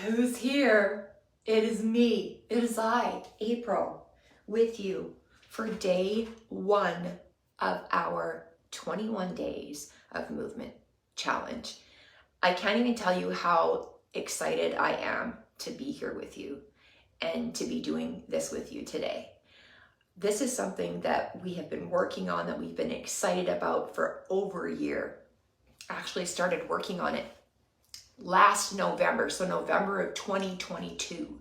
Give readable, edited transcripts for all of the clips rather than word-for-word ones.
Who's here? It is me. It is I, April, with you for day one of our 21 days of movement challenge. I can't even tell you how excited I am to be here with you and to be doing this with you today. This is something that we have been working on, that we've been excited about for over a year. Actually started working on it last November, so November of 2022.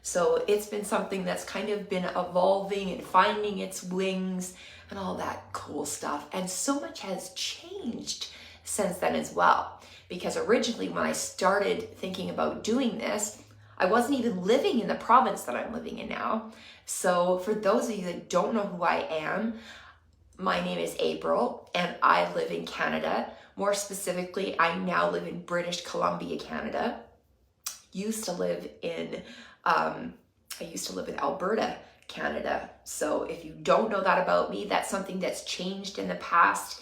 So it's been something that's kind of been evolving and finding its wings and all that cool stuff. And so much has changed since then as well. Because originally when I started thinking about doing this, I wasn't even living in the province that I'm living in now. So for those of you that don't know who I am, my name is April and I live in Canada. More specifically, I now live in British Columbia, Canada. Used to live in Alberta, Canada. So if you don't know that about me, that's something that's changed in the past,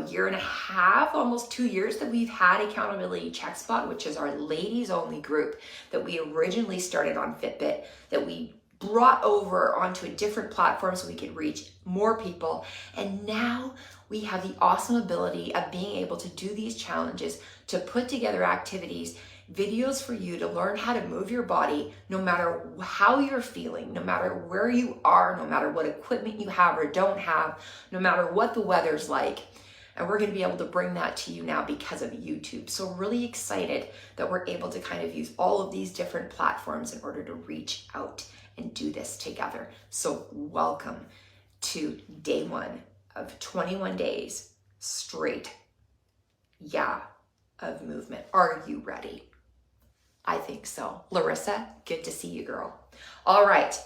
year and a half, almost 2 years that we've had Accountability Check Spot, which is our ladies only group that we originally started on Fitbit, that we brought over onto a different platform so we could reach more people. And now we have the awesome ability of being able to do these challenges, to put together activities, videos for you to learn how to move your body no matter how you're feeling, no matter where you are, no matter what equipment you have or don't have, no matter what the weather's like. And we're going to be able to bring that to you now because of YouTube. So really excited that we're able to kind of use all of these different platforms in order to reach out and do this together. So welcome to day one of 21 days straight, of movement. Are you ready? I think so. Larissa, good to see you, girl. All right,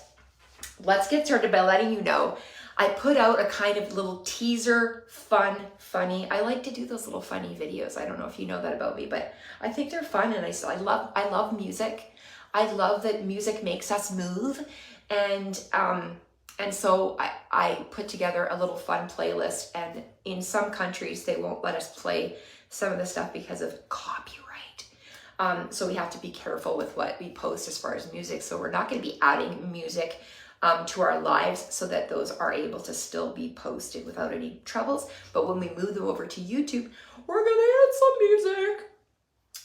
let's get started by letting you know I put out a kind of little teaser, funny. I like to do those little funny videos. I don't know if you know that about me, but I think they're fun, and I love music. I love that music makes us move, and so I put together a little fun playlist, and in some countries they won't let us play some of the stuff because of copyright. So we have to be careful with what we post as far as music. So we're not going to be adding music to our lives so that those are able to still be posted without any troubles. But when we move them over to YouTube, we're going to add some music.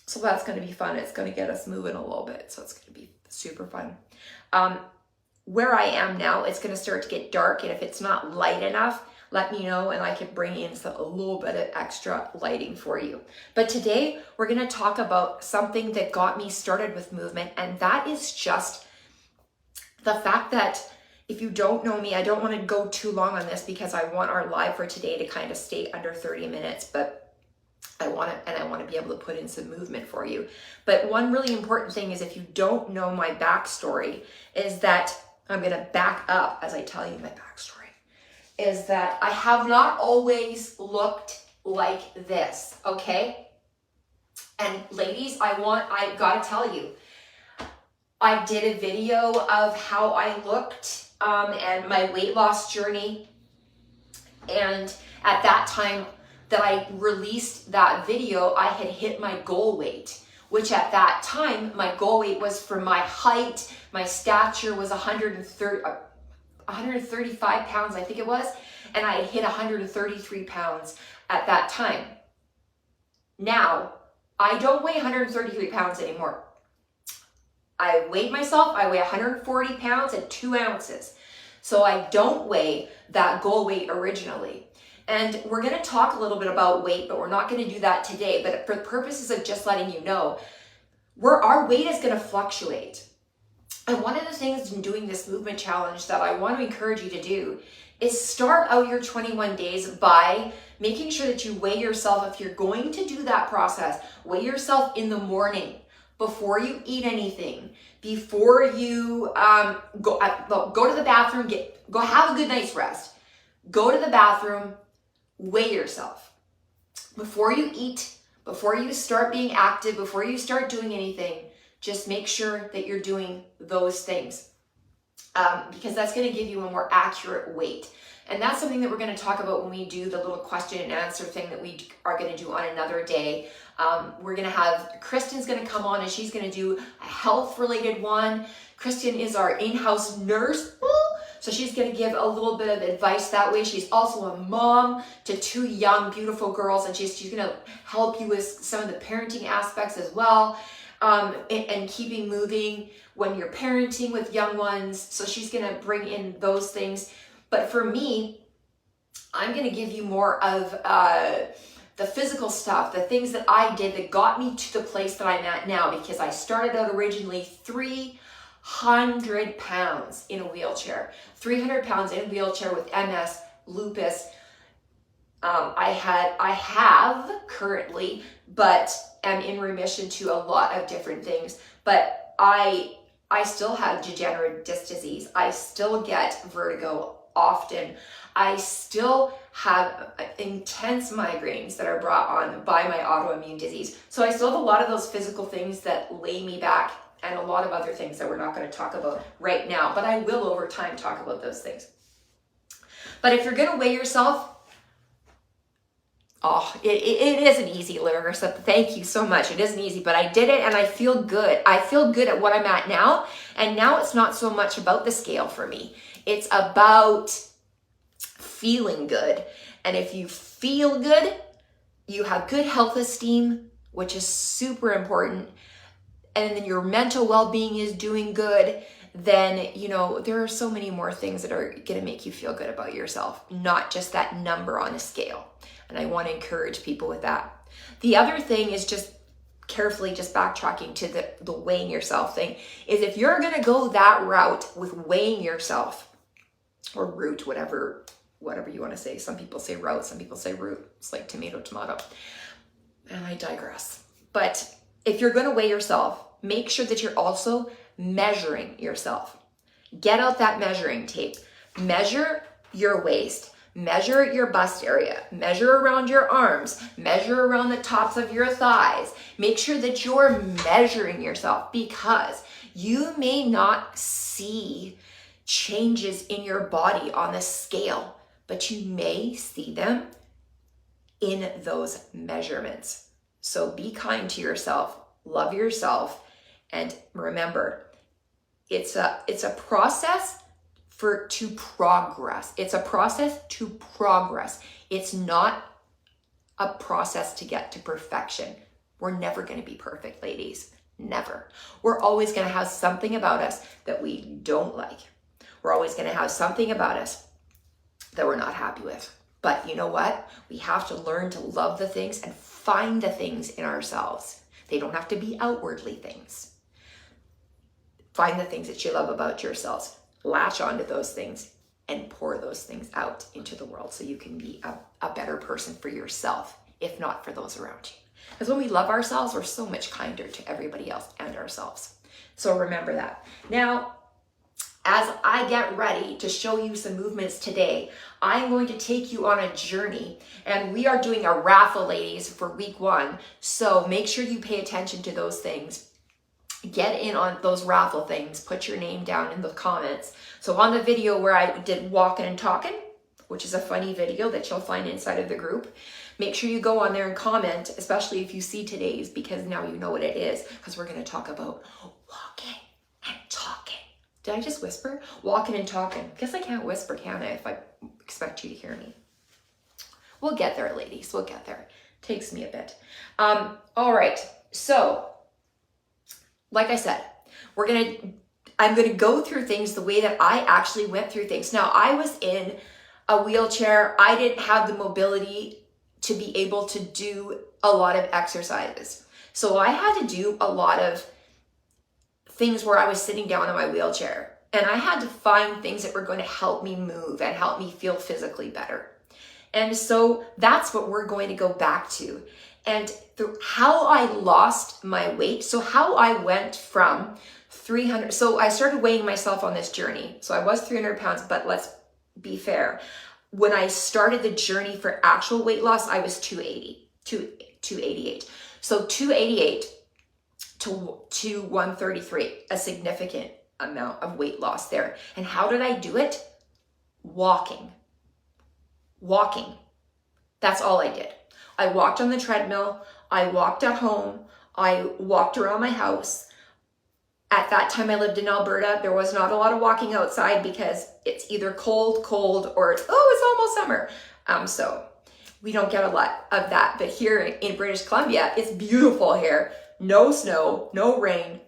So that's going to be fun. It's going to get us moving a little bit. So it's going to be super fun. Where I am now, it's going to start to get dark. And if it's not light enough, let me know and I can bring in a little bit of extra lighting for you. But today we're going to talk about something that got me started with movement. And that is just the fact that if you don't know me, I don't want to go too long on this because I want our live for today to kind of stay under 30 minutes, but I want to be able to put in some movement for you. But one really important thing is, if you don't know my backstory, is that I'm going to back up as I tell you my backstory, is that I have not always looked like this, okay? And ladies, I gotta tell you, I did a video of how I looked and my weight loss journey. And at that time that I released that video, I had hit my goal weight, which at that time, my goal weight was, for my height, my stature was 135 pounds, I think it was. And I had hit 133 pounds at that time. Now, I don't weigh 133 pounds anymore. I weighed myself, I weigh 140 pounds and 2 ounces. So I don't weigh that goal weight originally. And we're going to talk a little bit about weight, but we're not going to do that today. But for the purposes of just letting you know, our weight is going to fluctuate. And one of the things in doing this movement challenge that I want to encourage you to do is start out your 21 days by making sure that you weigh yourself. If you're going to do that process, weigh yourself in the morning, before you eat anything, before you go to the bathroom, go have a good night's rest, go to the bathroom, weigh yourself. Before you eat, before you start being active, before you start doing anything, just make sure that you're doing those things. because that's going to give you a more accurate weight. And that's something that we're going to talk about when we do the little question and answer thing that we are going to do on another day. We're going to have, Kristen's going to come on and she's going to do a health related one. Kristen is our in-house nurse. So she's going to give a little bit of advice that way. She's also a mom to 2 young, beautiful girls, and she's going to help you with some of the parenting aspects as well, and keeping moving when you're parenting with young ones. So she's going to bring in those things. But for me, I'm going to give you more of the physical stuff, the things that I did that got me to the place that I'm at now, because I started out originally 300 pounds in a wheelchair, 300 pounds in a wheelchair with MS, lupus. I have currently, but am in remission to a lot of different things. But I still have degenerative disc disease. I still get vertigo often. I still have intense migraines that are brought on by my autoimmune disease. So I still have a lot of those physical things that lay me back, and a lot of other things that we're not going to talk about right now, but I will over time talk about those things. But if you're going to weigh yourself, it isn't easy, Larissa. Thank you so much. It isn't easy, but I did it and I feel good. I feel good at what I'm at now. And now it's not so much about the scale for me. It's about feeling good. And if you feel good, you have good health esteem, which is super important, and then your mental well-being is doing good, then, you know, there are so many more things that are going to make you feel good about yourself, not just that number on a scale. And I want to encourage people with that. The other thing is just carefully just backtracking to the weighing yourself thing, is if you're going to go that route with weighing yourself, or route, whatever you want to say. Some people say route, some people say root. It's like tomato. And I digress. But if you're going to weigh yourself, make sure that you're also measuring yourself. Get out that measuring tape. Measure your waist. Measure your bust area. Measure around your arms. Measure around the tops of your thighs. Make sure that you're measuring yourself, because you may not see changes in your body on the scale, but you may see them in those measurements. So be kind to yourself, love yourself, and remember, it's a process to progress. It's a process to progress. It's not a process to get to perfection. We're never going to be perfect, ladies. Never. We're always going to have something about us that we don't like. We're always going to have something about us that we're not happy with. But you know what? We have to learn to love the things and find the things in ourselves. They don't have to be outwardly things. Find the things that you love about yourselves. Latch onto those things and pour those things out into the world so you can be a better person for yourself, if not for those around you. Because when we love ourselves, we're so much kinder to everybody else and ourselves. So remember that. Now, as I get ready to show you some movements today, I'm going to take you on a journey, and we are doing a raffle, ladies, for week 1. So make sure you pay attention to those things. Get in on those raffle things. Put your name down in the comments. So on the video where I did walking and talking, which is a funny video that you'll find inside of the group, make sure you go on there and comment, especially if you see today's, because now you know what it is, because we're going to talk about walking and talking. Did I just whisper? Walking and talking. Guess I can't whisper, can I, if I expect you to hear me? We'll get there, ladies. We'll get there. Takes me a bit. All right. So, like I said, I'm going to go through things the way that I actually went through things. Now, I was in a wheelchair. I didn't have the mobility to be able to do a lot of exercises. So I had to do a lot of things where I was sitting down in my wheelchair, and I had to find things that were going to help me move and help me feel physically better. And so that's what we're going to go back to. And how I lost my weight. So how I went from 300, so I started weighing myself on this journey. So I was 300 pounds, but let's be fair. When I started the journey for actual weight loss, I was 288. So 288 to 133, a significant amount of weight loss there. And how did I do it? Walking. That's all I did. I walked on the treadmill. I walked at home. I walked around my house. At that time, I lived in Alberta. There was not a lot of walking outside because it's either cold, or it's almost summer. So we don't get a lot of that. But here in British Columbia, it's beautiful here. No snow, no rain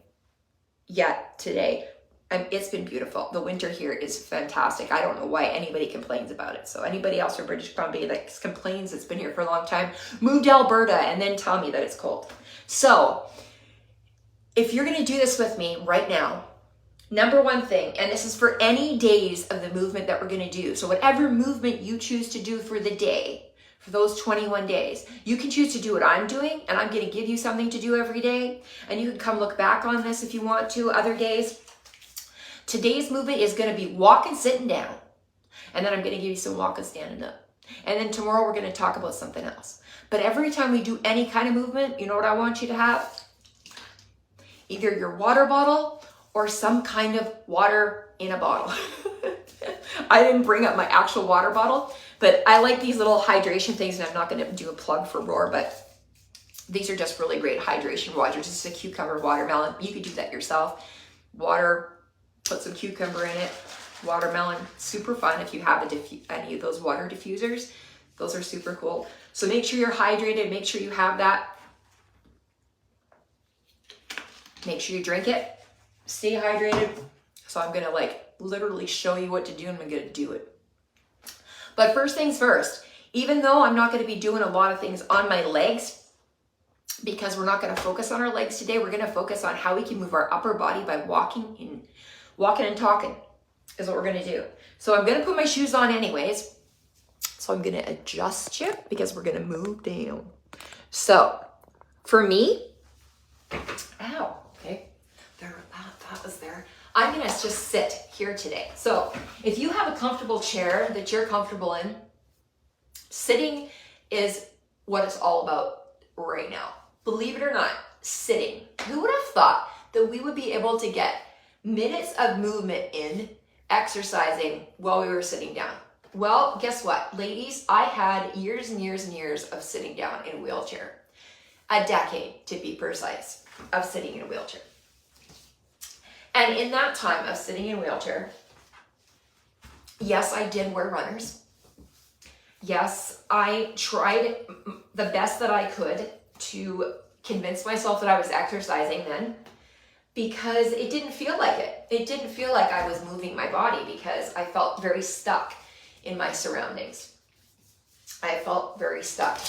yet today. It's been beautiful. The winter here is fantastic. I don't know why anybody complains about it. So anybody else from British Columbia that complains it's been here for a long time, move to Alberta and then tell me that it's cold. So if you're going to do this with me right now, number one thing, and this is for any days of the movement that we're going to do. So whatever movement you choose to do for the day, for those 21 days, you can choose to do what I'm doing, and I'm going to give you something to do every day. And you can come look back on this if you want to other days. Today's movement is going to be walking, sitting down. And then I'm going to give you some walking, standing up. And then tomorrow we're going to talk about something else. But every time we do any kind of movement, you know what I want you to have? Either your water bottle or some kind of water in a bottle. I didn't bring up my actual water bottle, but I like these little hydration things, and I'm not going to do a plug for Roar, but these are just really great hydration waters. Just a cucumber, watermelon. You could do that yourself. Water, put some cucumber in it. Watermelon, super fun if you have any of those water diffusers. Those are super cool. So make sure you're hydrated. Make sure you have that. Make sure you drink it. Stay hydrated. So I'm going to literally show you what to do, and I'm going to do it. But first things first, even though I'm not going to be doing a lot of things on my legs, because we're not going to focus on our legs today, we're going to focus on how we can move our upper body by walking and talking is what we're going to do. So I'm going to put my shoes on anyways. So I'm going to adjust you because we're going to move down. So for me, ow, okay, there, that was there. I'm going to just sit here today. So if you have a comfortable chair that you're comfortable in, sitting is what it's all about right now. Believe it or not, sitting. Who would have thought that we would be able to get minutes of movement in exercising while we were sitting down? Well, guess what, ladies? I had years and years and years of sitting down in a wheelchair. A decade, to be precise, of sitting in a wheelchair. And in that time of sitting in a wheelchair, yes, I did wear runners. Yes, I tried the best that I could to convince myself that I was exercising then, because it didn't feel like it. It didn't feel like I was moving my body because I felt very stuck in my surroundings. I felt very stuck.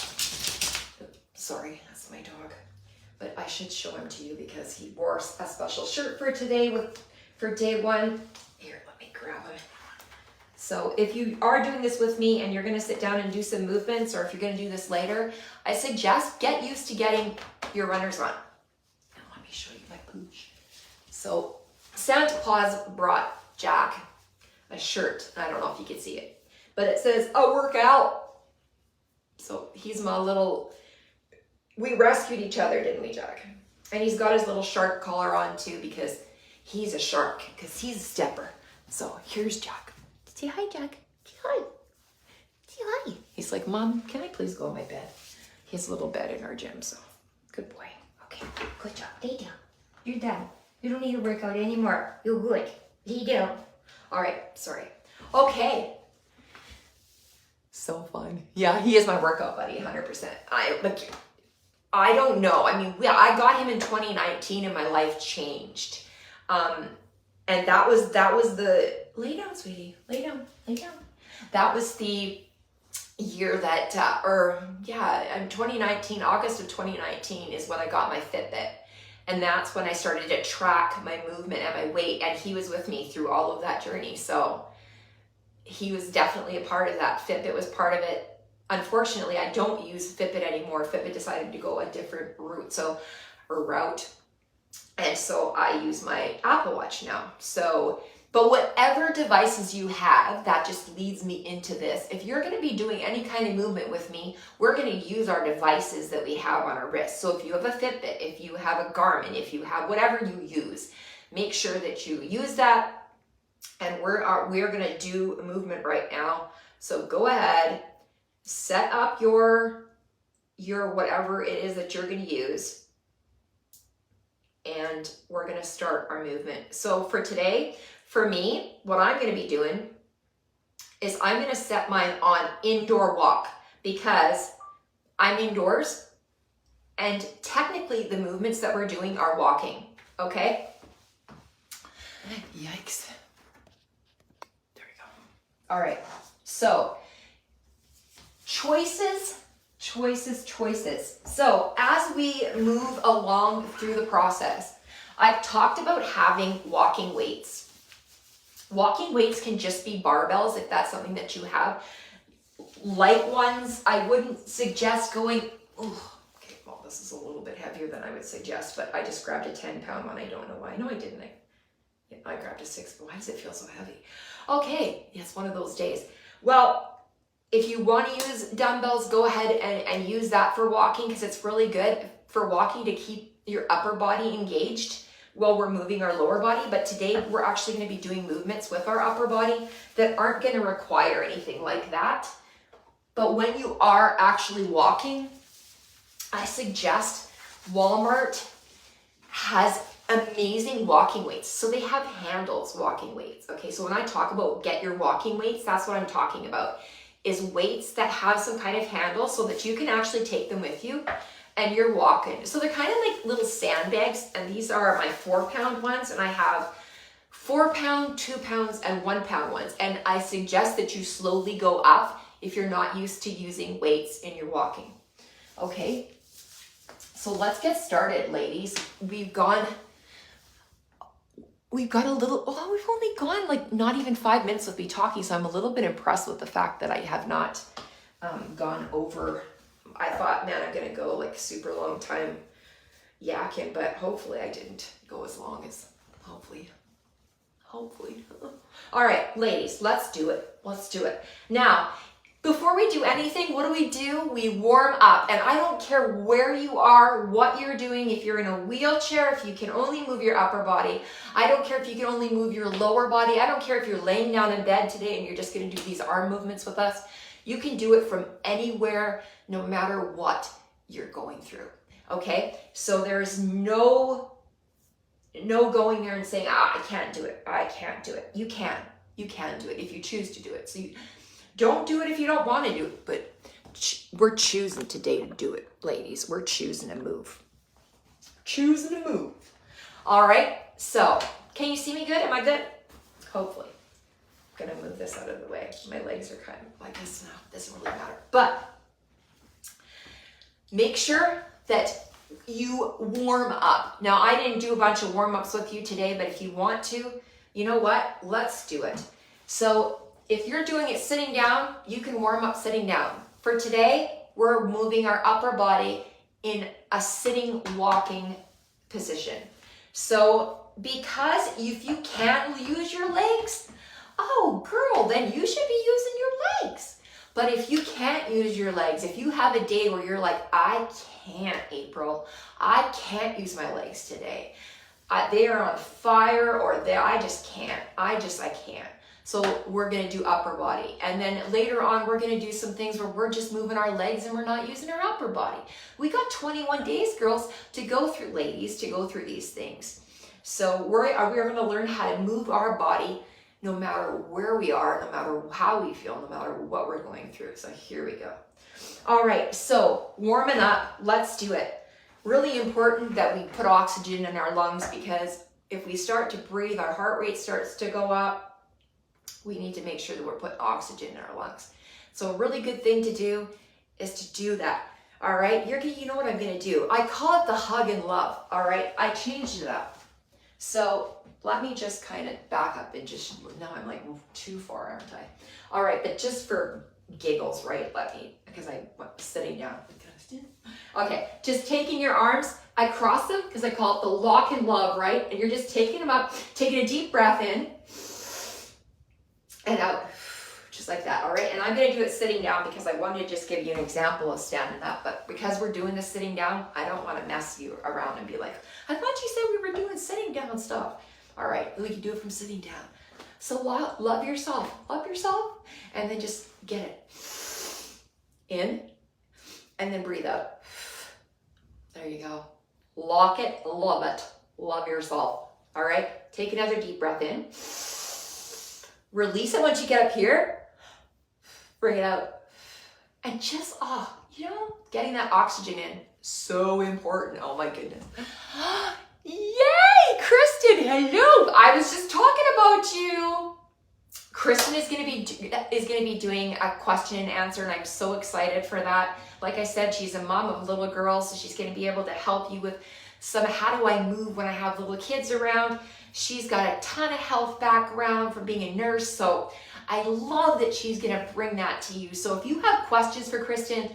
Sorry, that's my dog. But I should show him to you because he wore a special shirt for today for day one. Here, let me grab him. So if you are doing this with me and you're going to sit down and do some movements, or if you're going to do this later, I suggest get used to getting your runner's run. Now let me show you my pooch. So Santa Claus brought Jack a shirt. I don't know if you can see it, but it says, "A workout." So he's my little... We rescued each other, didn't we, Jack? And he's got his little shark collar on too because he's a shark, because he's a stepper. So here's Jack. Say hi, Jack. Say hi. Say hi. He's like, "Mom, can I please go in my bed?" He has a little bed in our gym, so good boy. Okay, good job. Lay down. You're done. You don't need to work out anymore. You're good. Lay down. All right, sorry. Okay. So fun. Yeah, he is my workout buddy, 100%. I don't know. I mean, I got him in 2019 and my life changed. And that was the, lay down, sweetie, lay down. That was the year that, in 2019, August of 2019 is when I got my Fitbit. And that's when I started to track my movement and my weight. And he was with me through all of that journey. So he was definitely a part of that. Fitbit was part of it. Unfortunately, I don't use Fitbit anymore. Fitbit decided to go a different route. And so I use my Apple Watch now. So, but whatever devices you have, that just leads me into this. If you're going to be doing any kind of movement with me, we're going to use our devices that we have on our wrists. So if you have a Fitbit, if you have a Garmin, if you have whatever you use, Make sure that you use that. And we are going to do a movement right now. So go ahead, set up your whatever it is that you're going to use. And we're going to start our movement. So for today, for me, what I'm going to be doing is I'm going to set mine on indoor walk because I'm indoors and technically the movements that we're doing are walking, okay? Yikes. There we go. All right, so choices. So as we move along through the process, I've talked about having walking weights. Walking weights can just be barbells if that's something that you have. Light ones, I wouldn't suggest going, okay, well, this is a little bit heavier than I would suggest, but I just grabbed a 10-pound one. I don't know why. No, I didn't. I grabbed a 6, but why does it feel so heavy? Okay, it's one of those days. Well, if you want to use dumbbells, go ahead and use that for walking because it's really good for walking to keep your upper body engaged while we're moving our lower body. But today we're actually going to be doing movements with our upper body that aren't going to require anything like that. But when you are actually walking, I suggest Walmart has amazing walking weights. So they have handles walking weights. Okay, so when I talk about get your walking weights, that's what I'm talking about, is weights that have some kind of handle so that you can actually take them with you and you're walking. So they're kind of like little sandbags, and these are my 4-pound ones, and I have 4-pound, 2 pounds, and 1-pound ones. And I suggest that you slowly go up if you're not used to using weights in your walking. Okay, so let's get started, ladies. We've got a little, we've only gone like not even 5 minutes with me talking, so I'm a little bit impressed with the fact that I have not gone over. I thought, man, I'm gonna go like super long time yakking, but hopefully I didn't go as long as, hopefully. All right, ladies, let's do it. Now, before we do anything, what do? We warm up, and I don't care where you are, what you're doing, if you're in a wheelchair, if you can only move your upper body. I don't care if you can only move your lower body. I don't care if you're laying down in bed today and you're just gonna do these arm movements with us. You can do it from anywhere, no matter what you're going through, okay? So there's no going there and saying, I can't do it. You can do it if you choose to do it. So don't do it if you don't want to do it, but we're choosing today to do it, ladies. We're choosing to move. All right, so can you see me good? Am I good? Hopefully. I'm gonna move this out of the way. My legs are kind of like this now. Doesn't really matter. But make sure that you warm up. Now, I didn't do a bunch of warm-ups with you today, but if you want to, you know what? Let's do it. So if you're doing it sitting down, you can warm up sitting down. For today, we're moving our upper body in a sitting, walking position. So because if you can't use your legs, oh girl, then you should be using your legs. But if you can't use your legs, if you have a day where you're like, I can't, April, I can't use my legs today. They are on fire, or I just can't. I can't. So we're gonna do upper body. And then later on, we're gonna do some things where we're just moving our legs and we're not using our upper body. We got 21 days, girls, to go through, ladies, to go through these things. So we're gonna learn how to move our body no matter where we are, no matter how we feel, no matter what we're going through. So here we go. All right, so warming up, let's do it. Really important that we put oxygen in our lungs, because if we start to breathe, our heart rate starts to go up. We need to make sure that we're putting oxygen in our lungs. So a really good thing to do is to do that. All right, you know what I'm gonna do? I call it the hug and love, all right? I changed it up. So let me just kind of back up and just, now I'm like too far, aren't I? All right, but just for giggles, right? Because I went sitting down. Okay, just taking your arms, I cross them because I call it the lock and love, right? And you're just taking them up, taking a deep breath in and out, just like that, all right? And I'm gonna do it sitting down because I wanted to just give you an example of standing up, but because we're doing this sitting down, I don't wanna mess you around and be like, I thought you said we were doing sitting down stuff. All right, we can do it from sitting down. So love yourself, and then just get it in, and then breathe out. There you go. Lock it, love it, love yourself. All right, take another deep breath in. Release it once you get up here. Bring it out. And just, getting that oxygen in, so important. Oh my goodness. Yay, Kristen, hello. I was just talking about you. Kristen is going to be doing a question and answer, and I'm so excited for that. Like I said, she's a mom of little girls, so she's going to be able to help you with some how do I move when I have little kids around. She's got a ton of health background from being a nurse, so I love that she's going to bring that to you. So if you have questions for Kristen,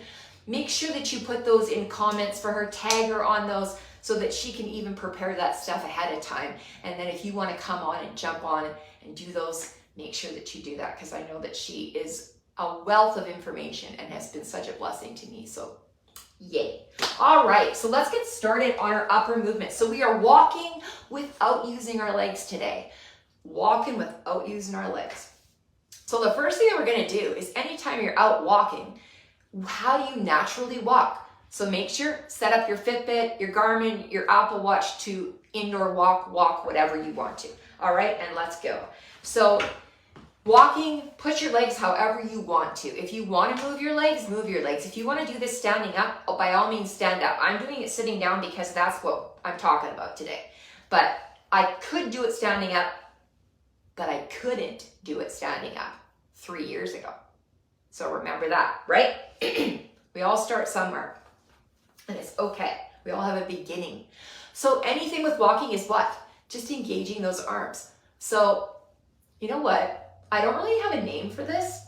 make sure that you put those in comments for her, tag her on those so that she can even prepare that stuff ahead of time. And then if you want to come on and jump on and do those, make sure that you do that, because I know that she is a wealth of information and has been such a blessing to me. So yay. All right, so let's get started on our upper movement. So we are walking without using our legs today. Walking without using our legs. So the first thing that we're gonna do is anytime you're out walking, how do you naturally walk? So make sure, set up your Fitbit, your Garmin, your Apple Watch to indoor walk whatever you want to. All right, and let's go. So walking, put your legs however you want to. If you want to move your legs, move your legs. If you want to do this standing up, by all means stand up. I'm doing it sitting down because that's what I'm talking about today. But I could do it standing up, but I couldn't do it standing up 3 years ago. So remember that, right? We all start somewhere, and it's okay. We all have a beginning. So anything with walking is what? Just engaging those arms. So you know what? I don't really have a name for this,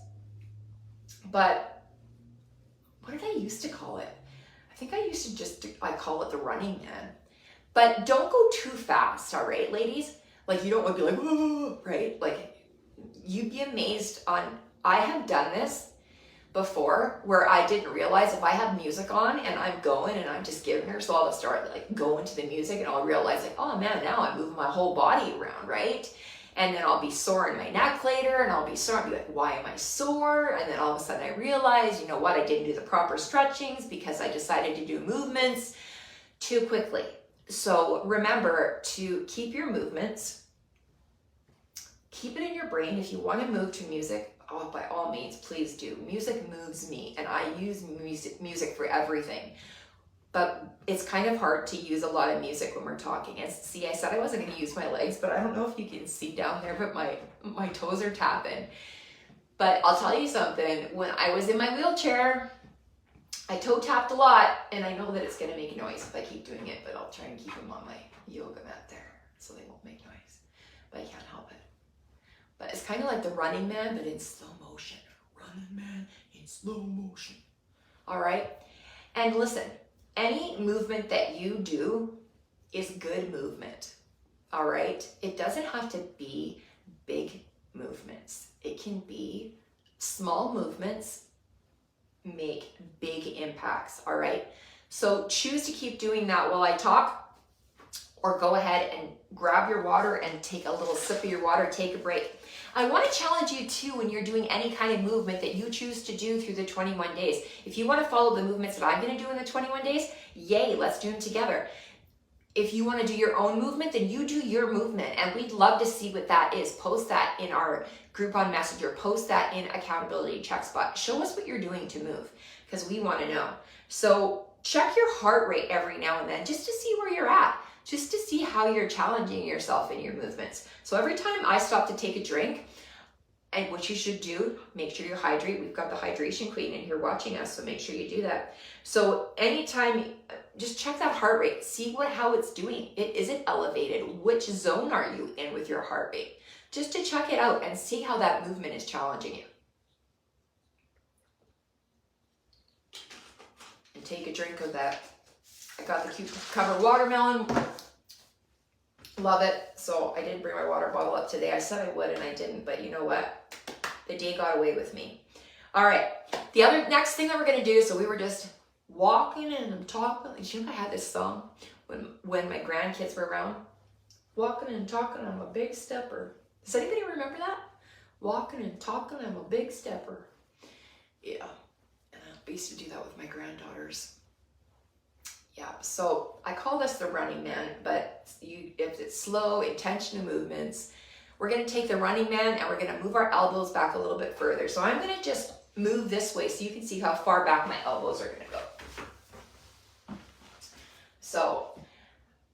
but what did I used to call it? I think I call it the running man. But don't go too fast, all right, ladies? Like, you don't want to be like, whoa, right? Like, you'd be amazed I have done this before where I didn't realize if I have music on and I'm going and I'm just giving her, so I'll start like going to the music and I'll realize like, oh man, now I'm moving my whole body around, right? And then I'll be sore in my neck later, and I'll be sore. I'll be like, why am I sore? And then all of a sudden I realize, you know what? I didn't do the proper stretchings because I decided to do movements too quickly. So remember to keep your movements, keep it in your brain. If you want to move to music, by all means, please do. Music moves me, and I use music for everything. But it's kind of hard to use a lot of music when we're talking. And see, I said I wasn't going to use my legs, but I don't know if you can see down there, but my toes are tapping. But I'll tell you something. When I was in my wheelchair, I toe tapped a lot, and I know that it's going to make noise if I keep doing it, but I'll try and keep them on my yoga mat there so they won't make noise. But I can't help it. But it's kind of like the Running Man, but in slow motion. Running Man in slow motion. All right? And listen, any movement that you do is good movement, all right? It doesn't have to be big movements. It can be small movements, make big impacts, all right? So choose to keep doing that while I talk, or go ahead and grab your water and take a little sip of your water, take a break. I want to challenge you too when you're doing any kind of movement that you choose to do through the 21 days. If you want to follow the movements that I'm going to do in the 21 days, yay, let's do them together. If you want to do your own movement, then you do your movement, and we'd love to see what that is. Post that in our group on Messenger. Post that in Accountability Check Spot. Show us what you're doing to move, because we want to know. So check your heart rate every now and then just to see where you're at. Just to see how you're challenging yourself in your movements. So every time I stop to take a drink, and what you should do, make sure you hydrate. We've got the hydration queen in here watching us, so make sure you do that. So anytime, just check that heart rate. See how it's doing. Is it elevated? Which zone are you in with your heart rate? Just to check it out and see how that movement is challenging you. And take a drink of that. I got the cucumber watermelon. Love it. So I didn't bring my water bottle up today. I said I would and I didn't, but you know what? The day got away with me. All right. The next thing that we're going to do, so we were just walking and talking. You know, I had this song when my grandkids were around. Walking and talking, I'm a big stepper. Does anybody remember that? Walking and talking, I'm a big stepper. Yeah, I used to do that with my granddaughters. Yeah, so I call this the running man, but if it's slow, intentional movements, we're gonna take the running man and we're gonna move our elbows back a little bit further. So I'm gonna just move this way so you can see how far back my elbows are gonna go. So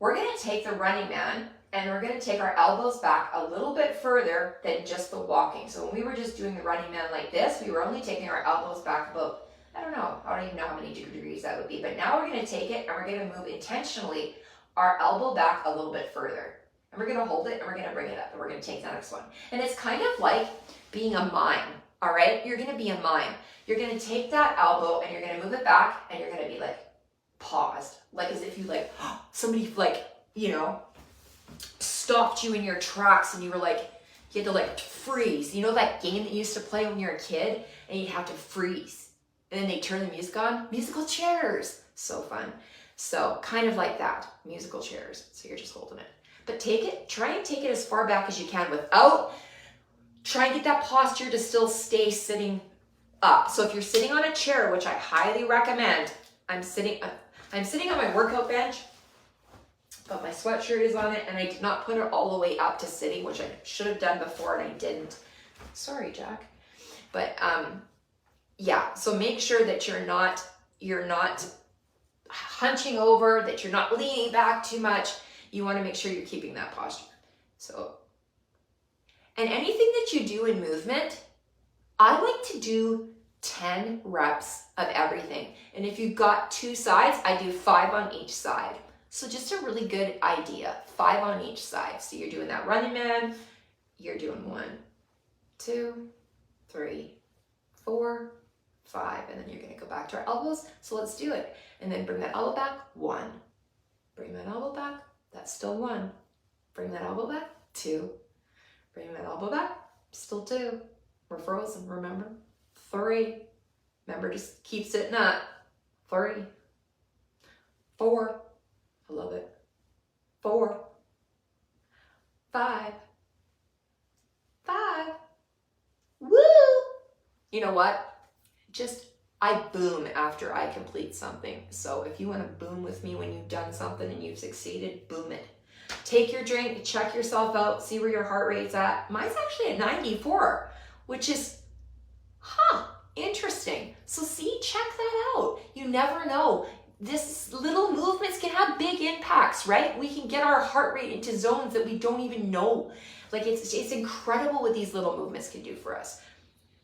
we're gonna take the running man and we're gonna take our elbows back a little bit further than just the walking. So when we were just doing the running man like this, we were only taking our elbows back about, I don't even know how many degrees that would be, but now we're gonna take it and we're gonna move intentionally our elbow back a little bit further. And we're gonna hold it and we're gonna bring it up and we're gonna take the next one. And it's kind of like being a mime, all right? You're gonna be a mime. You're gonna take that elbow and you're gonna move it back and you're gonna be like paused, like as if you like, somebody like, you know, stopped you in your tracks and you were like, you had to like freeze. You know that game that you used to play when you were a kid and you'd have to freeze? And then they turn the music on, musical chairs. So fun. So kind of like that, musical chairs. So you're just holding it. But take it, try and take it as far back as you can without, try and get that posture to still stay sitting up. So if you're sitting on a chair, which I highly recommend, I'm sitting on my workout bench, but my sweatshirt is on it and I did not put it all the way up to sitting, which I should have done before and I didn't. Sorry, Jack. But yeah, so make sure that you're not hunching over, that you're not leaning back too much. You want to make sure you're keeping that posture. So, and anything that you do in movement, I like to do 10 reps of everything. And if you've got two sides, I do 5 on each side. So just a really good idea, 5 on each side. So you're doing that running man, you're doing 1, 2, 3, 4, 5, and then you're gonna go back to our elbows. So let's do it. And then bring that elbow back, 1. Bring that elbow back, that's still 1. Bring that elbow back, 2. Bring that elbow back, still 2. We're frozen, remember? 3. Remember, just keep sitting up. 3. 4. I love it. 4. 5. 5. Woo! You know what? I boom after I complete something. So if you want to boom with me when you've done something and you've succeeded, boom it. Take your drink, check yourself out, see where your heart rate's at. Mine's actually at 94, which is, interesting. So see, check that out. You never know. This little movements can have big impacts, right? We can get our heart rate into zones that we don't even know. Like it's incredible what these little movements can do for us.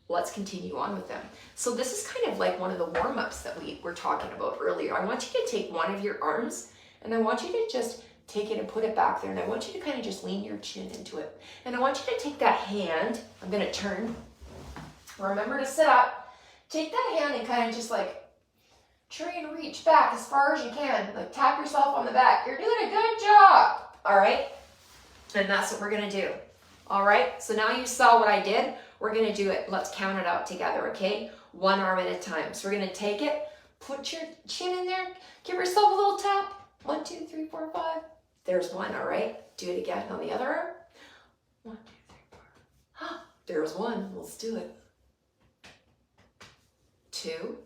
Let's continue on with them. So this is kind of like one of the warm-ups that we were talking about earlier. I want you to take one of your arms and I want you to just take it and put it back there. And I want you to kind of just lean your chin into it. And I want you to take that hand. I'm going to turn. Remember to sit up. Take that hand and kind of just like try and reach back as far as you can. Like tap yourself on the back. You're doing a good job. All right. And that's what we're going to do. All right. So now you saw what I did. We're going to do it. Let's count it out together, okay? 1 arm at a time. So we're going to take it, put your chin in there, give yourself a little tap. 1, 2, 3, 4, 5. There's 1, all right? Do it again on the other arm. 1, 2, 3, 4. There's 1. Let's do it. 2.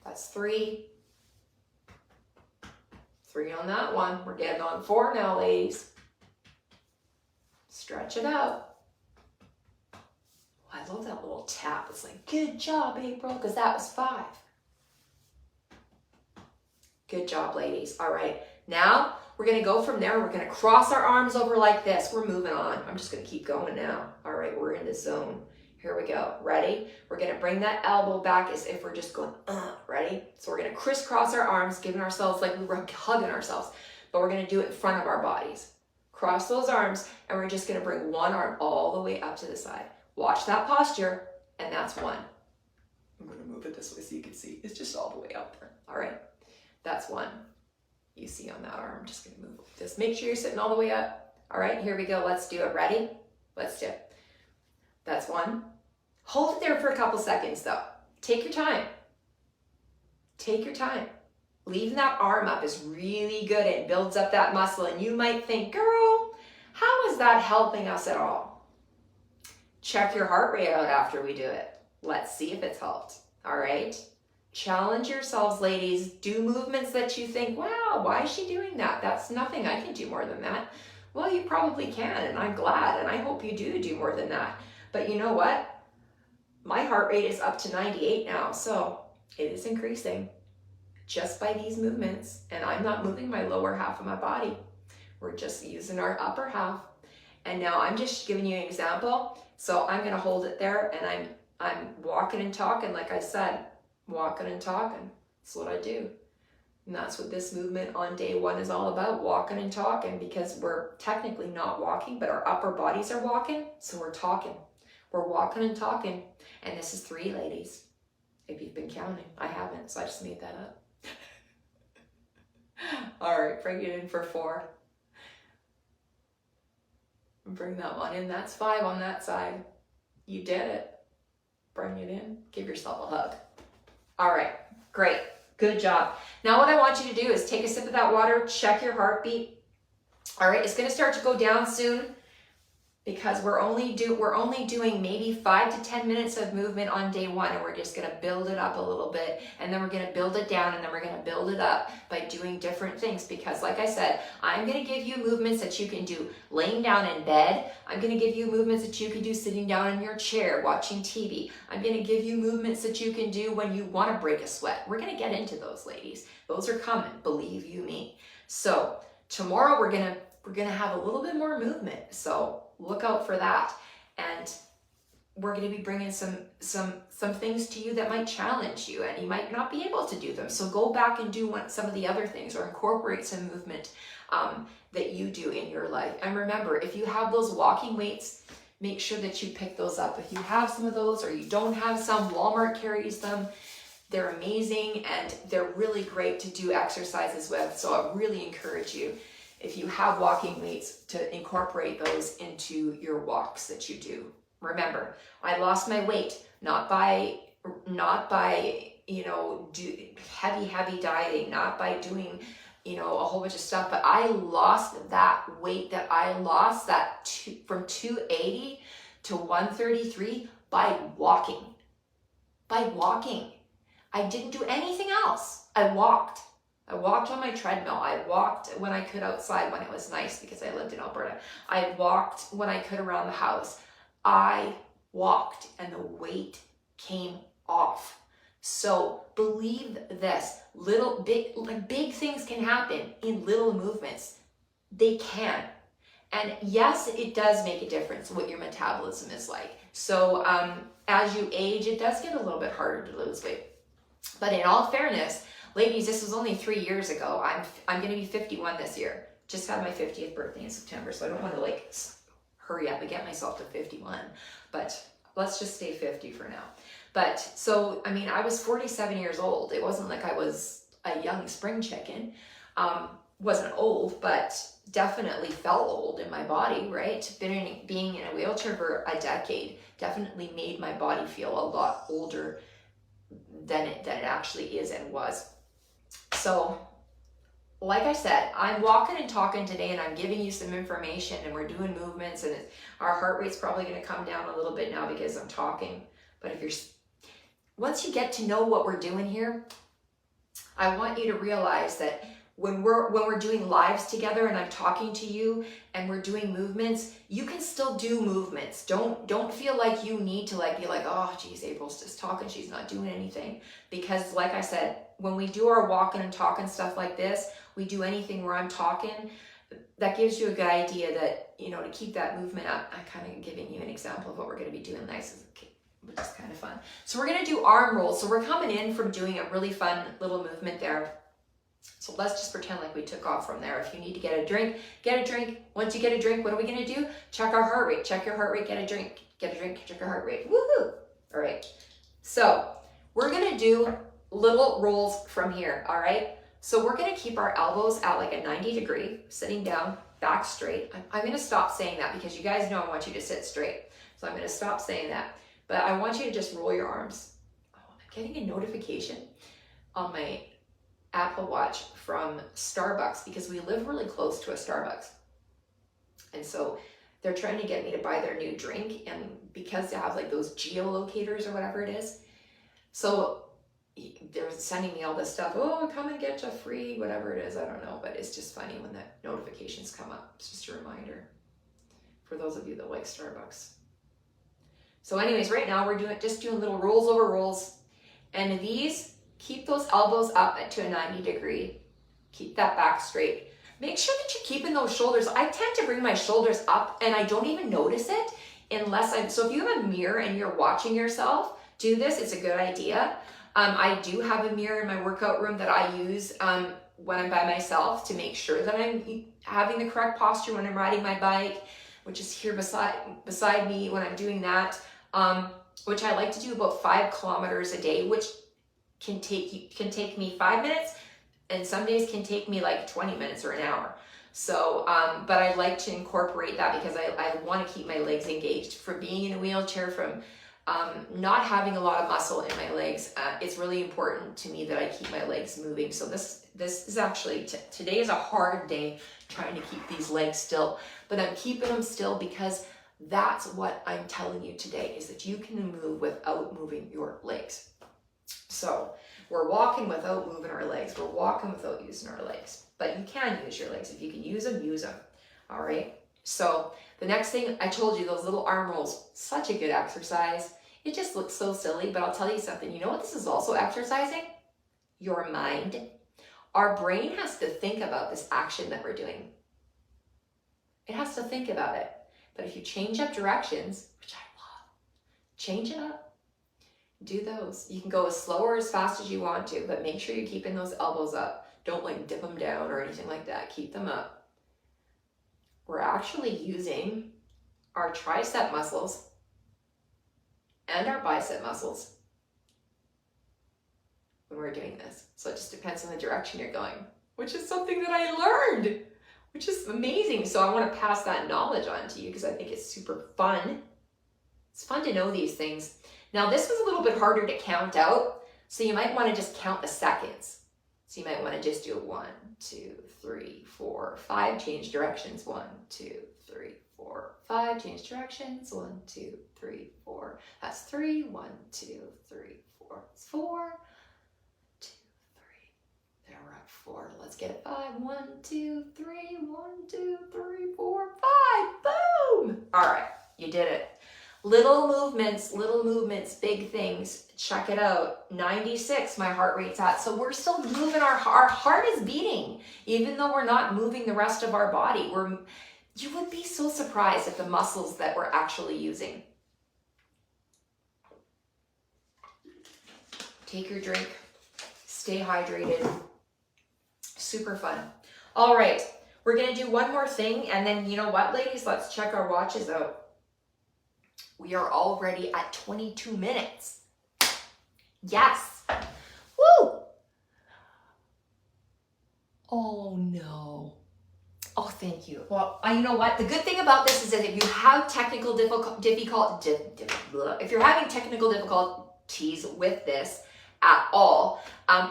That's 3. 3 on that one. We're getting on 4 now, ladies. Stretch it out. Oh, I love that little tap. It's like, good job, April, because that was 5. Good job, ladies. All right, now we're going to go from there. We're going to cross our arms over like this. We're moving on. I'm just going to keep going now. All right, we're in the zone. Here we go. Ready? We're going to bring that elbow back as if we're just going, ready? So we're going to crisscross our arms, giving ourselves like we were hugging ourselves, but we're going to do it in front of our bodies. Cross those arms, and we're just gonna bring one arm all the way up to the side. Watch that posture, and that's 1. I'm gonna move it this way so you can see. It's just all the way up there, all right? That's 1. You see on that arm, I'm just gonna move like this. Make sure you're sitting all the way up. All right, here we go, let's do it. Ready? Let's do it. That's 1. Hold it there for a couple seconds though. Take your time. Take your time. Leaving that arm up is really good. It builds up that muscle. And you might think, girl, how is that helping us at all? Check your heart rate out after we do it. Let's see if it's helped. All right. Challenge yourselves, ladies. Do movements that you think, wow, why is she doing that? That's nothing. I can do more than that. Well, you probably can, and I'm glad, and I hope you do more than that. But you know what? My heart rate is up to 98 now, so it is increasing just by these movements, and I'm not moving my lower half of my body. We're just using our upper half. And now I'm just giving you an example. So I'm going to hold it there, and I'm walking and talking, like I said, walking and talking. That's what I do. And that's what this movement on day one is all about, walking and talking, because we're technically not walking, but our upper bodies are walking, so we're talking. We're walking and talking. And this is 3, ladies. If you've been counting. I haven't, so I just made that up. All right, bring it in for 4. Bring that one in. That's 5 on that side. You did it. Bring it in. Give yourself a hug. All right, great. Good job. Now what I want you to do is take a sip of that water, check your heartbeat. All right, it's going to start to go down soon, because we're only doing maybe 5 to 10 minutes of movement on day one, and we're just going to build it up a little bit, and then we're going to build it down, and then we're going to build it up by doing different things. Because like I said, I'm going to give you movements that you can do laying down in bed. I'm going to give you movements that you can do sitting down in your chair watching TV. I'm going to give you movements that you can do when you want to break a sweat. We're going to get into those, ladies. Those are coming, believe you me. So tomorrow we're going to have a little bit more movement. So look out for that. And we're going to be bringing some things to you that might challenge you, and you might not be able to do them. So go back and do some of the other things, or incorporate some movement that you do in your life. And remember, if you have those walking weights, make sure that you pick those up. If you have some of those, or you don't have some, Walmart carries them. They're amazing, and they're really great to do exercises with. So I really encourage you, if you have walking weights, to incorporate those into your walks that you do. Remember, I lost my weight not by heavy dieting, not by doing a whole bunch of stuff, but I lost that weight that I lost from 280 to 133 by walking. I didn't do anything else. I walked on my treadmill. I walked when I could outside when it was nice, because I lived in Alberta. I walked when I could around the house. I walked, and the weight came off. So believe this, big things can happen in little movements. They can. And yes, it does make a difference what your metabolism is like. So as you age, it does get a little bit harder to lose weight. But in all fairness, ladies, this was only 3 years ago. I'm going to be 51 this year. Just had my 50th birthday in September, so I don't want to hurry up and get myself to 51. But let's just stay 50 for now. But so, I was 47 years old. It wasn't like I was a young spring chicken. Wasn't old, but definitely felt old in my body, right? Being in a wheelchair for a decade definitely made my body feel a lot older than it actually is and was. So, like I said, I'm walking and talking today, and I'm giving you some information, and we're doing movements, and our heart rate's probably going to come down a little bit now because I'm talking. But once you get to know what we're doing here, I want you to realize that when we're doing lives together and I'm talking to you and we're doing movements, you can still do movements. Don't feel like you need to be like, oh geez, April's just talking, she's not doing anything. Because like I said, when we do our walking and talking stuff like this, we do anything where I'm talking, that gives you a good idea that, to keep that movement up. I'm kind of giving you an example of what we're going to be doing next, which is kind of fun. So we're going to do arm rolls. So we're coming in from doing a really fun little movement there. So let's just pretend like we took off from there. If you need to get a drink, get a drink. Once you get a drink, what are we going to do? Check our heart rate. Check your heart rate, get a drink. Get a drink, check your heart rate. Woohoo! All right. So we're going to do little rolls from here, all right? So we're going to keep our elbows at like a 90 degree, sitting down, back straight. I'm going to stop saying that because you guys know I want you to sit straight. So I'm going to stop saying that. But I want you to just roll your arms. Oh, I'm getting a notification on my Apple Watch from Starbucks because we live really close to a Starbucks. And so they're trying to get me to buy their new drink, and because they have like those geolocators or whatever it is, so they're sending me all this stuff. Oh, come and get a free whatever it is. I don't know, but it's just funny when the notifications come up. It's just a reminder for those of you that like Starbucks. So anyways, right now we're just doing little rolls over rolls, and these, keep those elbows up to a 90 degree. Keep that back straight. Make sure that you're keeping those shoulders. I tend to bring my shoulders up and I don't even notice it unless so if you have a mirror and you're watching yourself do this, it's a good idea. I do have a mirror in my workout room that I use when I'm by myself to make sure that I'm having the correct posture when I'm riding my bike, which is here beside me when I'm doing that, which I like to do about 5 kilometers a day, which can take me 5 minutes, and some days can take me like 20 minutes or an hour. So, but I like to incorporate that because I want to keep my legs engaged. For being in a wheelchair, from not having a lot of muscle in my legs, it's really important to me that I keep my legs moving. So this is actually, today is a hard day trying to keep these legs still, but I'm keeping them still because that's what I'm telling you today, is that you can move without moving your legs. So we're walking without moving our legs. We're walking without using our legs, but you can use your legs. If you can use them, use them. All right. So the next thing I told you, those little arm rolls, such a good exercise. It just looks so silly, but I'll tell you something. You know what this is also exercising? Your mind. Our brain has to think about this action that we're doing. It has to think about it. But if you change up directions, which I love, change it up. Do those. You can go as slow or as fast as you want to, but make sure you're keeping those elbows up. Don't like dip them down or anything like that. Keep them up. We're actually using our tricep muscles and our bicep muscles when we're doing this. So it just depends on the direction you're going, which is something that I learned, which is amazing. So I want to pass that knowledge on to you because I think it's super fun. It's fun to know these things. Now this was a little bit harder to count out, so you might want to just count the seconds. So you might want to just do 1, 2, 3, 4, 5, change directions. 1, 2, 3, 4, 5, change directions. 1, 2, 3, 4. That's 3. 1, 2, 3, 4. It's 4. 2, 3. There, we're at 4. Let's get it 5. 1, 2, 3. 1, 2, 3, 4, 5. Boom! All right, you did it. Little movements, big things. Check it out. 96, my heart rate's at. So we're still moving. Our heart is beating, even though we're not moving the rest of our body. You would be so surprised at the muscles that we're actually using. Take your drink. Stay hydrated. Super fun. All right, we're gonna do one more thing, and then you know what, ladies? Let's check our watches out. We are already at 22 minutes. Yes. Woo! Oh no. Oh, thank you. Well, you know what? The good thing about this is that if you have technical if you're having technical difficulties with this at all,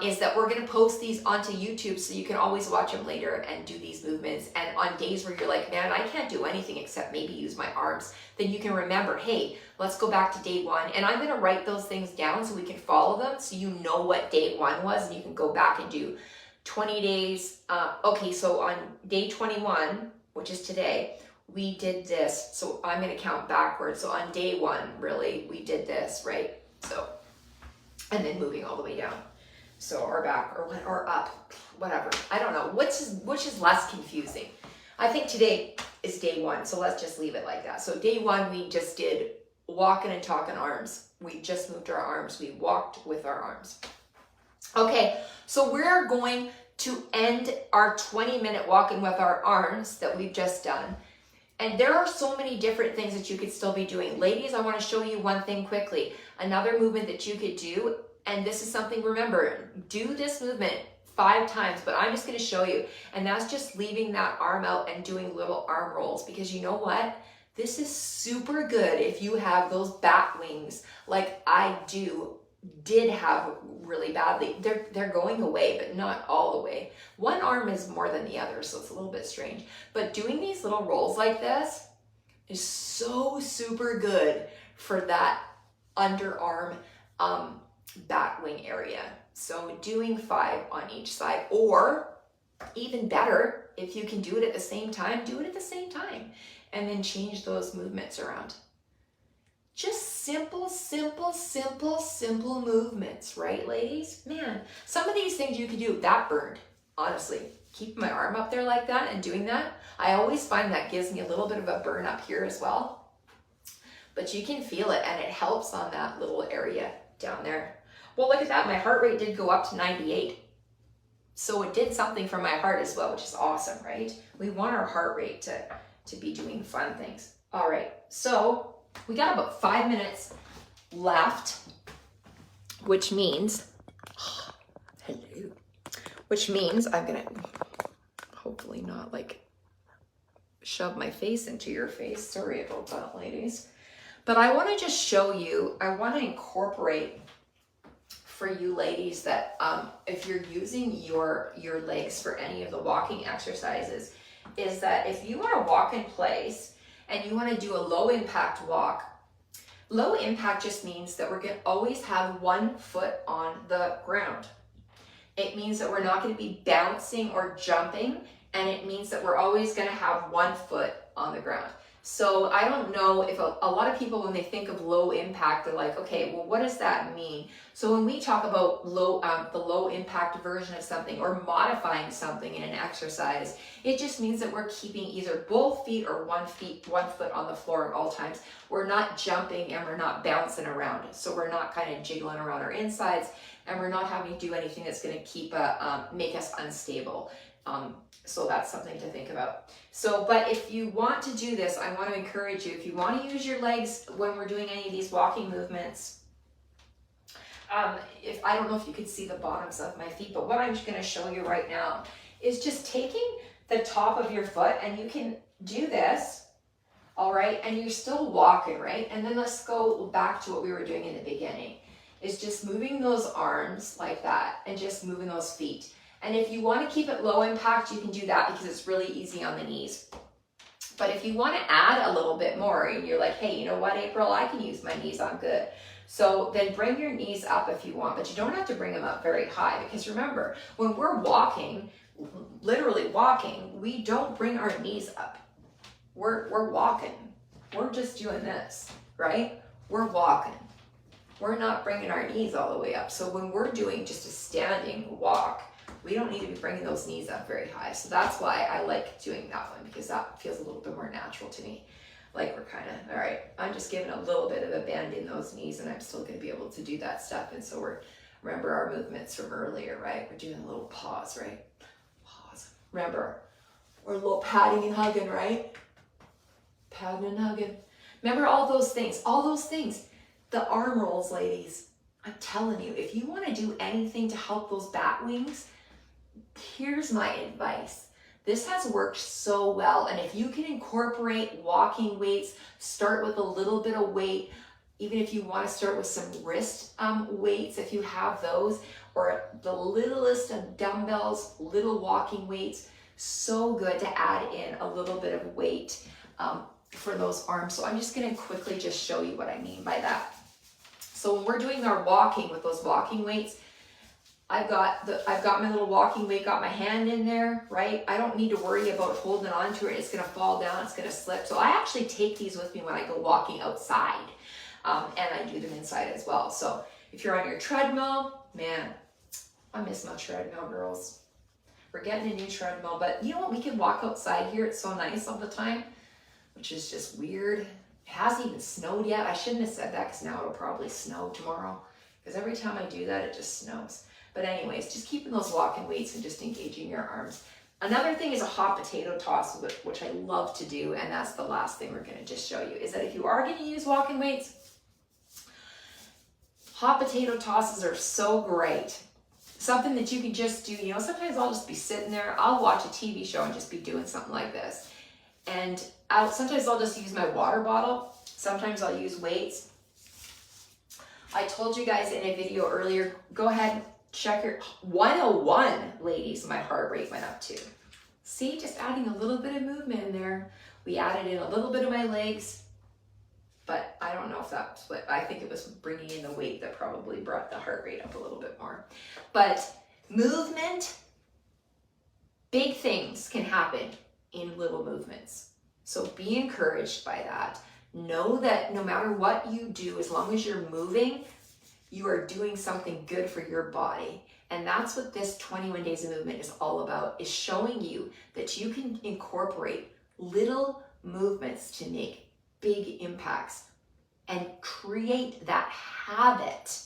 is that we're going to post these onto YouTube so you can always watch them later and do these movements. And on days where you're like, man, I can't do anything except maybe use my arms, then you can remember, hey, let's go back to day 1. And I'm going to write those things down so we can follow them so you know what day 1 was, and you can go back and do 20 days. Okay, so on day 21, which is today, we did this. So I'm going to count backwards. So on day 1, really, we did this, right? So, and then moving all the way down. So, or back, or up, whatever. I don't know. Which is less confusing? I think today is day 1, so let's just leave it like that. So day 1, we just did walking and talking arms. We just moved our arms. We walked with our arms. Okay, so we're going to end our 20-minute walking with our arms that we've just done. And there are so many different things that you could still be doing. Ladies, I want to show you one thing quickly. Another movement that you could do, and this is something, remember, do this movement 5 times, but I'm just going to show you. And that's just leaving that arm out and doing little arm rolls, because you know what? This is super good if you have those bat wings like I do did have really badly, they're going away, but not all the way. One arm is more than the other, so it's a little bit strange. But doing these little rolls like this is so super good for that underarm bat wing area. So doing 5 on each side, or even better, if you can do it at the same time, do it at the same time, and then change those movements around. Just simple, simple, simple, simple movements, right, ladies? Man, some of these things you can do, that burned, honestly. Keeping my arm up there like that and doing that, I always find that gives me a little bit of a burn up here as well. But you can feel it, and it helps on that little area down there. Well, look at that, my heart rate did go up to 98. So it did something for my heart as well, which is awesome, right? We want our heart rate to be doing fun things. All right, so we got about 5 minutes left, which means, hello, which means I'm gonna hopefully not like shove my face into your face. Sorry about that, ladies. But I wanna just show you, I wanna incorporate for you ladies that if you're using your legs for any of the walking exercises, is that if you wanna walk in place and you wanna do a low impact walk, low impact just means that we're gonna always have one foot on the ground. It means that we're not gonna be bouncing or jumping, and it means that we're always gonna have one foot on the ground. So I don't know if a lot of people, when they think of low impact, they're like, okay, well, what does that mean? So when we talk about the low impact version of something or modifying something in an exercise, it just means that we're keeping either both feet or one foot on the floor at all times. We're not jumping and we're not bouncing around. So we're not kind of jiggling around our insides, and we're not having to do anything that's going to keep make us unstable. So that's something to think about. So, but if you want to do this, I want to encourage you, if you want to use your legs when we're doing any of these walking movements, if I don't know if you could see the bottoms of my feet, but what I'm going to show you right now is just taking the top of your foot, and you can do this, all right, and you're still walking, right? And then let's go back to what we were doing in the beginning, is just moving those arms like that and just moving those feet. And if you want to keep it low impact, you can do that because it's really easy on the knees. But if you want to add a little bit more and you're like, hey, you know what, April, I can use my knees, I'm good. So then bring your knees up if you want, but you don't have to bring them up very high, because remember, when we're walking, literally walking, we don't bring our knees up. We're walking. We're just doing this, right? We're walking. We're not bringing our knees all the way up. So when we're doing just a standing walk, we don't need to be bringing those knees up very high. So that's why I like doing that one, because that feels a little bit more natural to me. Like we're kind of, all right, I'm just giving a little bit of a bend in those knees, and I'm still going to be able to do that stuff. And so remember our movements from earlier, right? We're doing a little pause, right? Pause. Remember, we're a little patting and hugging, right? Patting and hugging. Remember all those things, the arm rolls, ladies. I'm telling you, if you want to do anything to help those bat wings, here's my advice. This has worked so well, and if you can incorporate walking weights, start with a little bit of weight, even if you want to start with some wrist weights, if you have those, or the littlest of dumbbells, little walking weights, so good to add in a little bit of weight for those arms. So I'm just going to quickly just show you what I mean by that. So when we're doing our walking with those walking weights, I've got my little walking weight, got my hand in there, right? I don't need to worry about holding on to it. It's going to fall down, it's going to slip. So I actually take these with me when I go walking outside, and I do them inside as well. So if you're on your treadmill, man, I miss my treadmill, girls. We're getting a new treadmill, but you know what? We can walk outside here. It's so nice all the time, which is just weird. It hasn't even snowed yet. I shouldn't have said that, because now it'll probably snow tomorrow, because every time I do that, it just snows. But anyways, just keeping those walking weights and just engaging your arms. Another thing is a hot potato toss, which I love to do, and that's the last thing we're going to just show you, is that if you are going to use walking weights, hot potato tosses are so great. Something that you can just do, you know, sometimes I'll just be sitting there, I'll watch a TV show and just be doing something like this. And sometimes I'll just use my water bottle. Sometimes I'll use weights. I told you guys in a video earlier, go ahead, check your 101, ladies, my heart rate went up to. See, just adding a little bit of movement in there. We added in a little bit of my legs, but I don't know if that's what, I think it was bringing in the weight that probably brought the heart rate up a little bit more. But movement, big things can happen in little movements. So be encouraged by that. Know that no matter what you do, as long as you're moving, you are doing something good for your body. And that's what this 21 days of movement is all about, is showing you that you can incorporate little movements to make big impacts and create that habit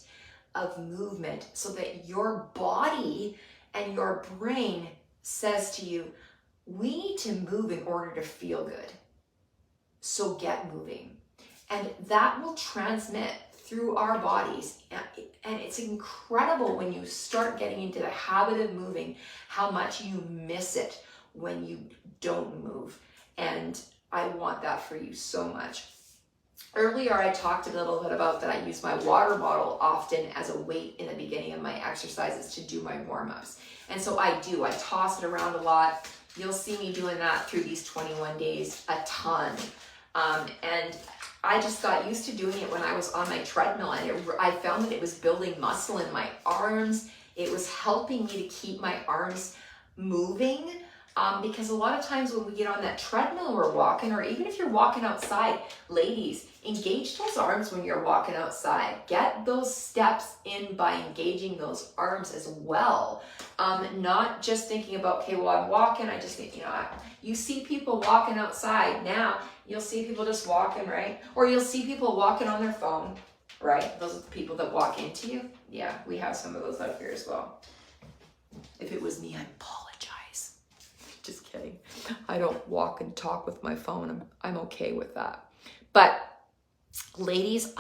of movement so that your body and your brain says to you, we need to move in order to feel good. So get moving. And that will transmit through our bodies. And it's incredible when you start getting into the habit of moving, how much you miss it when you don't move. And I want that for you so much. Earlier, I talked a little bit about that I use my water bottle often as a weight in the beginning of my exercises to do my warm-ups. And so I do. I toss it around a lot. You'll see me doing that through these 21 days a ton. And I just got used to doing it when I was on my treadmill, and I found that it was building muscle in my arms. It was helping me to keep my arms moving, because a lot of times when we get on that treadmill we're walking, or even if you're walking outside, ladies, engage those arms when you're walking outside. Get those steps in by engaging those arms as well. Not just thinking about, okay, well, I'm walking, I just think, you see people walking outside now, you'll see people just walking, right? Or you'll see people walking on their phone, right? Those are the people that walk into you. Yeah, we have some of those out here as well. If it was me, I apologize. Just kidding. I don't walk and talk with my phone. I'm okay with that. But ladies,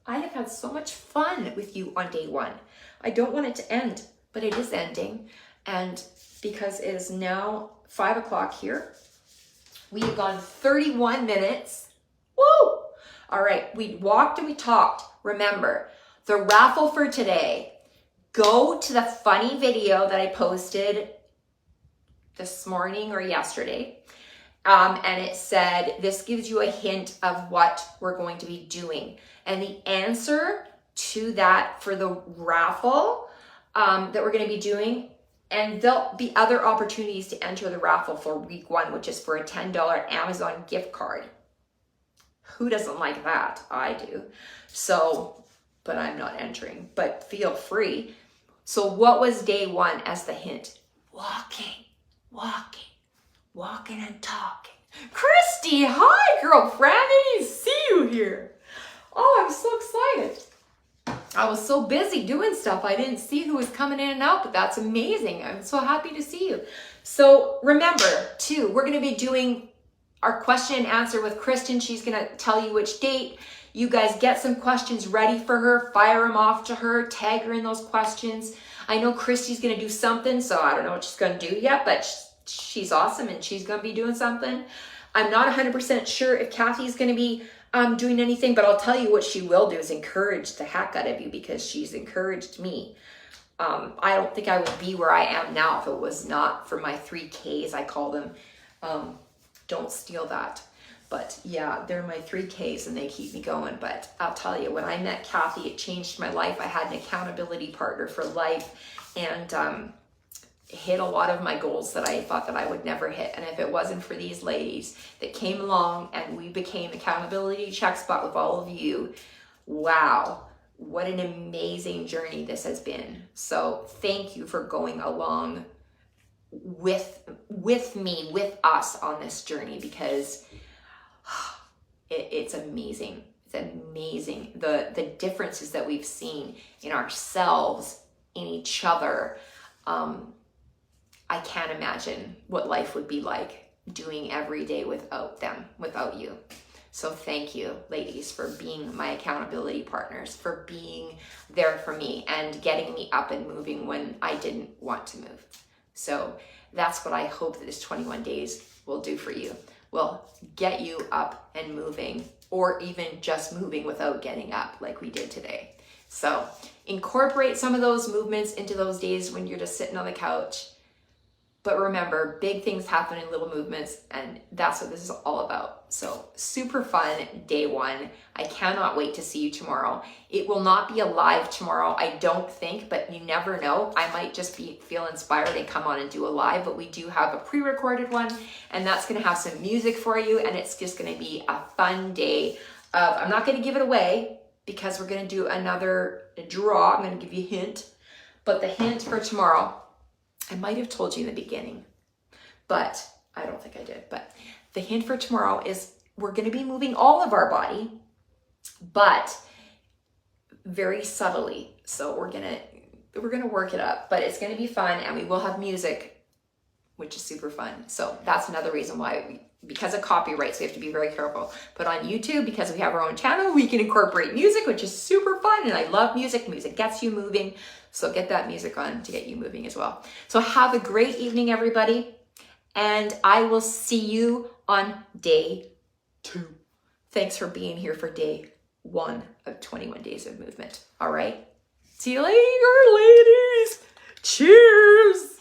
I have had so much fun with you on day one. I don't want it to end, but it is ending. And because it is now 5 o'clock here, we have gone 31 minutes. Woo! All right, we walked and we talked. Remember, the raffle for today, go to the funny video that I posted this morning or yesterday. And it said, this gives you a hint of what we're going to be doing. And the answer to that for the raffle that we're going to be doing, and there'll be other opportunities to enter the raffle for week 1, which is for a $10 Amazon gift card. Who doesn't like that? I do. So, but I'm not entering, but feel free. So what was day 1 as the hint? Walking and talking. Christy, hi girlfriend, I didn't see you here. Oh, I'm so excited. I was so busy doing stuff, I didn't see who was coming in and out, but that's amazing. I'm so happy to see you. So remember, too, we're going to be doing our question and answer with Kristen. She's going to tell you which date. You guys get some questions ready for her, fire them off to her, tag her in those questions. I know Christy's going to do something, so I don't know what she's going to do yet, but she's awesome and she's going to be doing something. I'm not 100% sure if Kathy's going to be doing anything, but I'll tell you what she will do is encourage the heck out of you, because she's encouraged me. I don't think I would be where I am now if it was not for my 3Ks, I call them. Don't steal that. But yeah, they're my 3Ks and they keep me going. But I'll tell you, when I met Kathy, it changed my life. I had an accountability partner for life, and hit a lot of my goals that I thought that I would never hit. And if it wasn't for these ladies that came along and we became Accountability Check Spot with all of you, wow, what an amazing journey this has been. So thank you for going along with me, with us on this journey, because it's amazing. It's amazing. The differences that we've seen in ourselves, in each other. I can't imagine what life would be like doing every day without them, without you. So thank you, ladies, for being my accountability partners, for being there for me and getting me up and moving when I didn't want to move. So that's what I hope that this 21 days will do for you. Will get you up and moving, or even just moving without getting up like we did today. So incorporate some of those movements into those days when you're just sitting on the couch. But remember, big things happen in little movements, and that's what this is all about. So super fun day one. I cannot wait to see you tomorrow. It will not be a live tomorrow, I don't think, but you never know. I might just feel inspired and come on and do a live, but we do have a pre-recorded one, and that's gonna have some music for you, and it's just gonna be a fun day. I'm not gonna give it away because we're gonna do another draw. I'm gonna give you a hint, but the hint for tomorrow, I might have told you in the beginning, but I don't think I did. But the hint for tomorrow is we're going to be moving all of our body, but very subtly. So we're going to work it up, but it's going to be fun, and we will have music, which is super fun. So that's another reason why because of copyrights, we have to be very careful. But on YouTube, because we have our own channel, we can incorporate music, which is super fun. And I love music. Music gets you moving. So get that music on to get you moving as well. So have a great evening, everybody. And I will see you on day 2. Thanks for being here for day 1 of 21 days of movement. All right. See you later, ladies. Cheers.